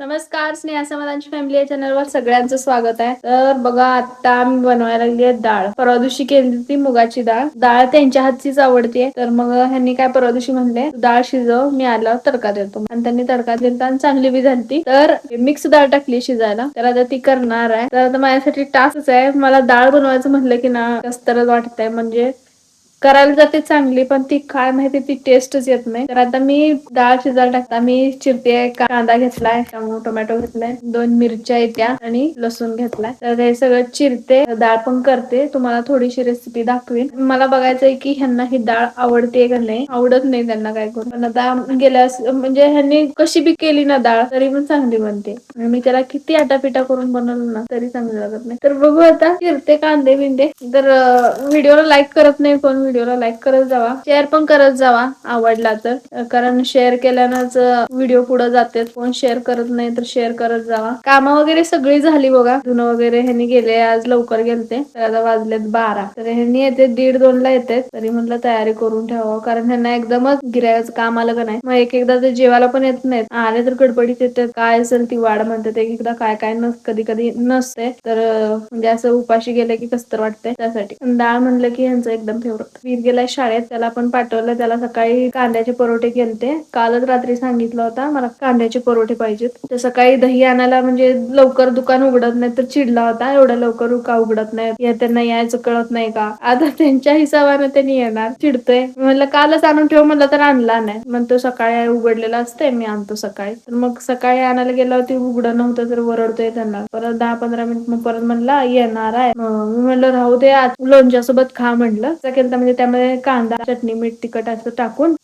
नमस्कार, स्नेहा समाधानची फॅमिली या चॅनलवर सगळ्यांचं स्वागत आहे. तर बघा, आता आम्ही बनवायला लागली आहे डाळ. परवा दिवशी केली ती मुगाची डाळ. डाळ त्यांच्या हातचीच आवडते. तर मग ह्यांनी काय परवा दिवशी म्हणले, डाळ शिजव, मी आल्यावर तडका देतो. आणि त्यांनी तडका दिला आणि चांगली बी झाली. तर मिक्स डाळ टाकली शिजायला. तर आता ती करणार आहे. तर आता माझ्यासाठी टास्कच आहे. मला डाळ बनवायचं म्हटलं की ना कसतरच वाटतंय. म्हणजे करायला जाते चांगली, पण ती काय माहिती ती टेस्टच येत नाही. तर आता मी डाळ शिजायला टाकता मी चिरते. कांदा घेतलाय, टोमॅटो घेतलाय, 2 मिरच्या येत्या आणि लसूण घेतलाय. तर हे सगळं चिरते, डाळ पण करते. तुम्हाला थोडीशी रेसिपी दाखवीन. मला बघायचंय की ह्यांना ही डाळ आवडते का नाही. आवडत नाही त्यांना काय करू, पण आता गेल्या म्हणजे ह्यांनी कशी बी केली ना डाळ तरी पण चांगली बनते. मी त्याला किती आटापिटा करून बनवलं ना तरी चांगली लागत नाही. तर बघू आता, चिरते कांदे बिंदे. तर व्हिडिओला लाईक करत नाही कोण, व्हिडिओला लाईक करत जावा, शेअर पण करत जावा आवडला तर. कारण शेअर केल्यानंच व्हिडिओ पुढे जाते. कोण शेअर करत नाही तर शेअर करत जावा. कामं वगैरे सगळी झाली बघा. धुणं वगैरे ह्यांनी गेले, आज लवकर गेलते. तर आता वाजलेत 12. तर ह्यांनी येते 1:30-2 ला येते. तरी म्हटलं तयारी करून ठेवावं, कारण ह्यांना एकदमच गिऱ्हाईकाचं काम आलं का नाही मग एक एकदा ते जेवायला पण येत नाहीत. आले तर गडबडीत येतात. काय असेल ती वाढ म्हणतात. एक एकदा काय काय कधी कधी नसते. तर म्हणजे असं उपाशी गेले की कसं तर वाटतंय. त्यासाठी डाळ म्हणलं की यांचं एकदम फेवरेट. वीर गेलाय शाळेत, त्याला पण पाठवलं. त्याला सकाळी कांद्याचे परोठे केलते. कालच रात्री सांगितलं होता मला कांद्याचे परोठे पाहिजेत. तर सकाळी दही आणायला म्हणजे लवकर दुकान उघडत नाही तर चिडला होता, एवढं लवकर का उघडत नाही, या त्यांना यायचं कळत नाही का. आता त्यांच्या हिसाबाने त्यांनी येणार, चिडतोय. म्हणलं कालच आणून ठेव म्हणलं तर आणला नाही. म्हणतो सकाळी उघडलेला असते, मी आणतो सकाळी. तर मग सकाळी आणायला गेल्यावरती उघडं नव्हतं तर वरडतोय त्यांना. परत 10-15 मिनिट मग परत म्हणला येणार आहे. मी म्हणलं राहू दे, आज लोणच्यासोबत खा म्हणलं. केलं म्हणजे त्यामध्ये कांदा, चटणी, मीठ, तिखट असं टाकून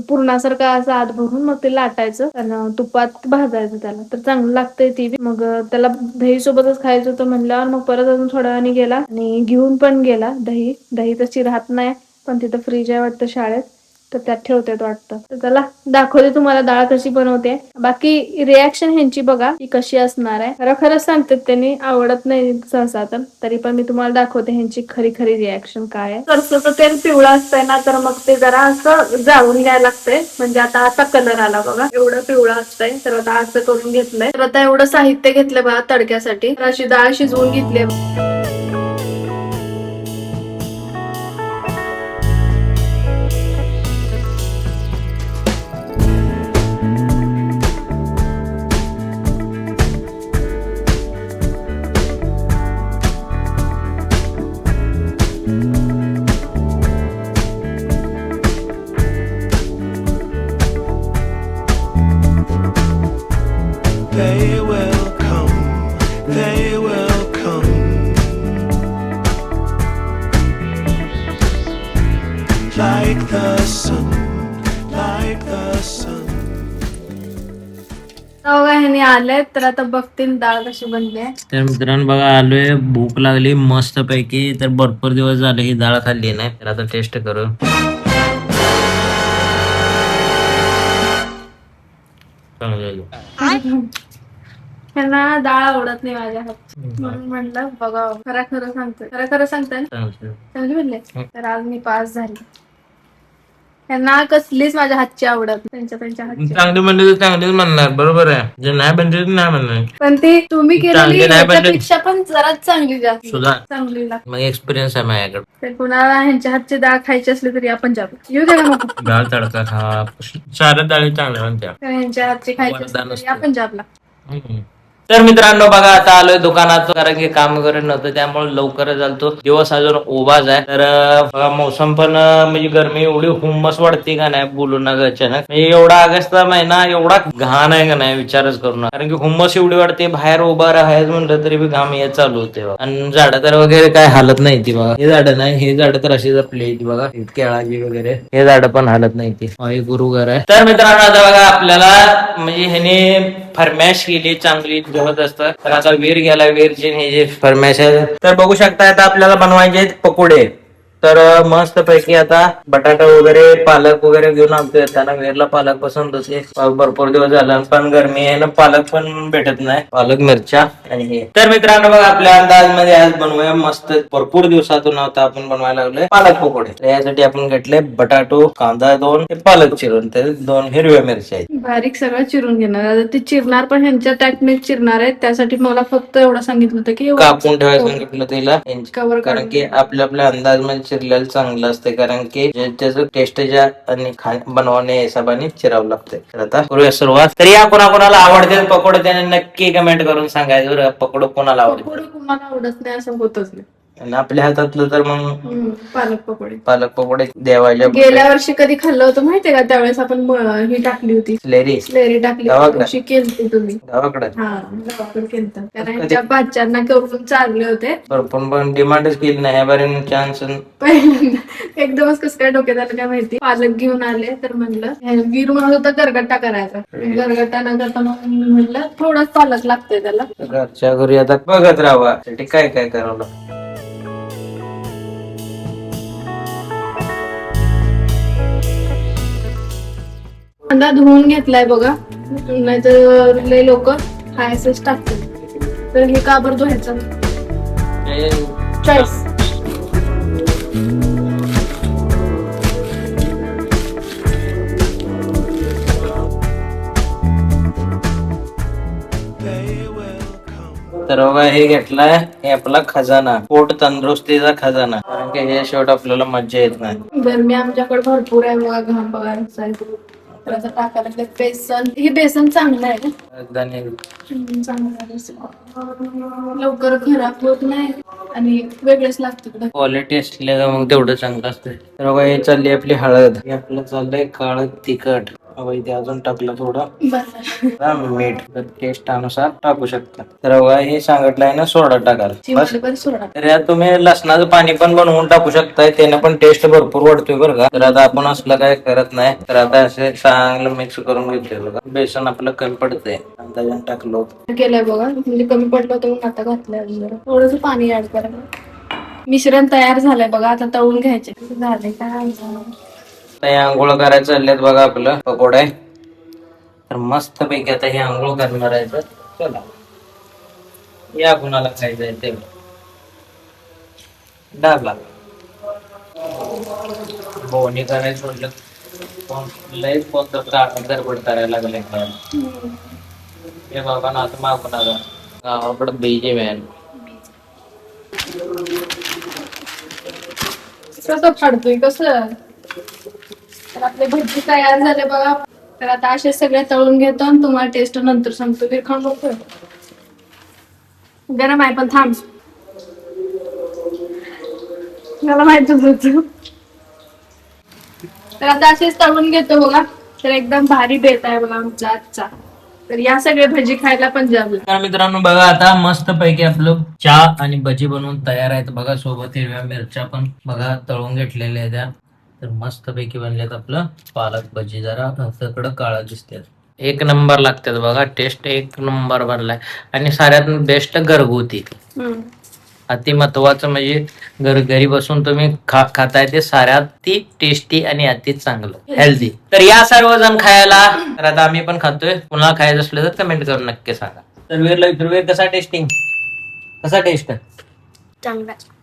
पूर्णासारखं असं आत भरून मग ते लाटायचं आणि तुपात भाजायचं त्याला. तर चांगलं लागतंय ती. मग त्याला दही सोबतच खायचं होतं म्हणल्यावर मग परत अजून थोड्या वेळाने गेला आणि घेऊन पण गेला दही तशी राहत नाही, पण तिथं फ्रीज आहे वाटतं शाळेत, तर त्यात ठेवतात वाटतं. तर त्याला दाखवते तुम्हाला डाळ कशी बनवते. बाकी रिॲक्शन ह्यांची बघा ती कशी असणार आहे. खरंच सांगतात त्यांनी आवडत नाही सहसा, तर तरी पण मी तुम्हाला दाखवते ह्यांची खरी खरी रिॲक्शन काय आहे. सरसोचं तेल पिवळं असतंय ना, तर मग ते जरा असं जाळून घ्यायला लागतंय. म्हणजे आता असा कलर आला बघा, एवढं पिवळं असतंय. तर आता असं करून घेतलंय. तर आता एवढं साहित्य घेतलंय बघा तडक्यासाठी. तर अशी डाळ शिजवून घेतली. They will come like the sun. बघा ह्याने आले, तर आता बघतील डाळ कशी बनली आहे. तर मित्रांनो बघा, आलोय, भूक लागली मस्त पैकी. तर भरपूर दिवस झाले ही डाळ खाल्ली नाही, तर आता टेस्ट करू. ह्यांना डाळ आवडत नाही माझ्या हातची, म्हणून म्हणलं बघा. खरं सांगताय चांगली म्हणले. तर आज मी पास झाली. ह्यांना कसलीच माझ्या हातची आवडत नाही, त्यांच्या हातची. चांगली म्हणली तर चांगलीच म्हणणार, बरोबर आहे. जे नाही बनली तर नाही म्हणणार. पण ती तुम्ही केलेली नाही बनली त्यापेक्षा पण जरा चांगली, जास्त सुद्धा चांगली लागते. मग एक्सपिरियन्स आहे माझ्याकडे. तर कुणाला ह्यांच्या हातची डाळ खायची असली तरी या पंजाबला येऊ द्या ना मग. डाळ तडका खा, साऱ्या डाळी चांगल्या म्हणत्या. तर ह्यांच्या हातची खायची असली तरी या पंजाबला. तर मित्रांनो बघा, आता आलोय दुकानात, कारण की काम वगैरे नव्हतं त्यामुळे लवकरच झालतो. दिवस अजून ओभाच आहे. तर बघा, मौसम पण म्हणजे गरमी एवढी हुम्मस वाढते का नाही बोलू नका. अचानक म्हणजे एवढा ऑगस्ट महिना एवढा घाण आहे का नाही विचारच करू नका. कारण की हुम्मस एवढी वाढते, बाहेर उभा राहायचं म्हणलं तरी बी घाम येत चालू होते. आणि झाडं तर वगैरे काय हालत नाही ती बघा. हे झाडं नाही, हे झाडं तर अशी जपली बघा, केळाची वगैरे, हे झाडं पण हालत नाही ती. गुरु घर आहे. तर मित्रांनो आता बघा, आपल्याला म्हणजे ह्याने फरमॅश केली चांगली जबरदस्त. तर आता वीर गेला, वीरची हे जे फरमॅश आहे. तर बघू शकता आता आपल्याला बनवायचे आहेत पकोडे. तर मस्त पैकी आता बटाटा वगैरे पालक वगैरे घेऊन आणतोय. त्यांना वेरला पालक पसंत होते. भरपूर दिवस झाला पण गरमी आहे ना, पालक पण भेटत नाही. पालक, मिरच्या आणि हे. तर मित्रांनो बघा, आपल्या अंदाजमध्ये आज बनवूया मस्त, भरपूर दिवसातून आता आपण बनवायला लागलोय पालक पकोडे. तर यासाठी आपण घेतले बटाटो, कांदा 2, पालक चिरून, तर 2 हिरव्या मिरच्या आहेत. बारीक सगळं चिरून घेणार. आता ते चिरणार पण ह्यांच्या टेक्निक चिरणार आहे. त्यासाठी मला फक्त एवढं सांगितलं होतं की कापून ठेवायला सांगितलं तिला, कवर कारण की आपल्या अंदाजमध्ये चिरलेलं चांगलं असते, कारण की त्याचं टेस्टच्या आणि बनवण्या हिशोबाने चिरावं लागतंय. तर आता करूया सुरुवात. तर या कोणाकोणाला आवडते पकोडे त्याने नक्की कमेंट करून सांगायचं बरं, पकोडे कोणाला आवडते. पकोडे कुणाला आवडत नाही असं होतच नाही. आणि आपल्या हातातलं तर मग पालक पकोडे. पालक पकोडे देवाच्या गेल्या वर्षी कधी खाल्लं होतं माहितीये का? त्यावेळेस आपण ही टाकली होती, स्लेरी टाकली गावाकडे? होती. केलती तुम्ही? गावाकडे हा, गावाकडे केलतं. कारण ह्यांच्या बाच्यांना करून चालले होते. पण डिमांडच केली नाही बरं चान्स. पहिल्यांदा एकदमच कसं काय डोक्यात आलं काय माहिती. पालक घेऊन आले तर म्हणलं, वीर म्हणत होता गरगट्टा करायचा. गरगट्टा न करता मग मी म्हणलं थोडाच पालक लागतोय त्याला. घरच्या घरी आता बघत राहावा त्यासाठी काय काय करावं लागतं. कांदा धुवून घेतलाय बघा, नाहीतर लय लोक खायचंच टाकतील. तर हे का बरं धुवायचं? चॉईस. They will come. तर बघा हे घेतलाय, हे आपला खजाना, पोट तंदुरुस्तीचा खजाना, कारण की हे शेवट आपल्याला मज्जा येत नाही. गरमी आमच्याकडे भरपूर आहे बघा, घाम बघा. तर आता टाकायला लागले बेसन. हे बेसन चांगलं आहे ना, चांगलं आहे बेसन. लवकर खराब होत नाही आणि वेगळंच लागतं. क्वालिटी असले का मग तेवढं चांगलं असतं. तर बघा हे चालली आपली हळद, हे आपलं चाललंय काळं तिखट. इथे अजून टाकलं थोडं मीठ, तर टेस्ट अनुसार टाकू शकता. तर बघा हे सांगितलंय ना सोडा टाकायला बस. सोडा. तर यात तुम्ही लसणाचं पाणी पण बनवून टाकू शकताय, त्याने पण टेस्ट भरपूर वाढतोय बरं का. तर आता आपण असलं काय करत नाही, तर आता असे चांगलं मिक्स करून घेतोय बघा. बेसन आपलं कमी पडतंय, अंदाजाने टाकलो केलंय बघा, म्हणजे कमी पडलं होतं म्हणून आता घातलंय. जरा थोडंसं पाणी ऍड करा. मिश्रण तयार झालंय बघा, आता तळून घ्यायचे. झालंय काय आंघोळ करायचं चाललेत बघा आपलं पकोडे. तर मस्त पैकी आता हे आंघोळ करणार आहे. तर चला या कुणाला खायचंय ते डाबला बोनी करायचं म्हटलं लय कोणतं गडबड करायला लागले. हे बाबा ना आता मागून आला गावाकडे बीजे मॅन. कसं फाडतोय कसं. तर आपले भजी तयार झाले बघा. तर आता असे सगळे तळून घेतो आणि तुम्हाला टेस्ट नंतर सांगतो. ते खाऊन बघतोय, गरम आहे पण थांब, मला माहितच होतं. तर आता असेच तळून घेतो बघा. तर एकदम भारी बेत आहे बघा आमचा आजचा. तर या सगळे भजी खायला पंजाबला. तर मित्रांनो बघा आता मस्त पैकी आपलं चहा आणि भजी बनवून तयार आहेत बघा. सोबत हिरव्या मिरच्या पण बघा तळून घेतलेल्या आहेत त्या. तर मस्त पैकी बनलेत आपलं पालक भजी. जरा तिकडं काळा दिसतात, एक नंबर लागतात बघा. टेस्ट एक नंबर बनलाय आणि साऱ्यात बेस्ट घरगुती. अति महत्वाचं म्हणजे घरी बसून तुम्ही खाताय ते साऱ्यात ती टेस्टी आणि अति चांगलं हेल्दी. तर या सर्वजण खायला. तर आता आम्ही पण खातोय. पुन्हा खायचं असलं तर कमेंट करून नक्की सांगा. तर वेर कसा टेस्टिंग, कसा टेस्ट चांगला.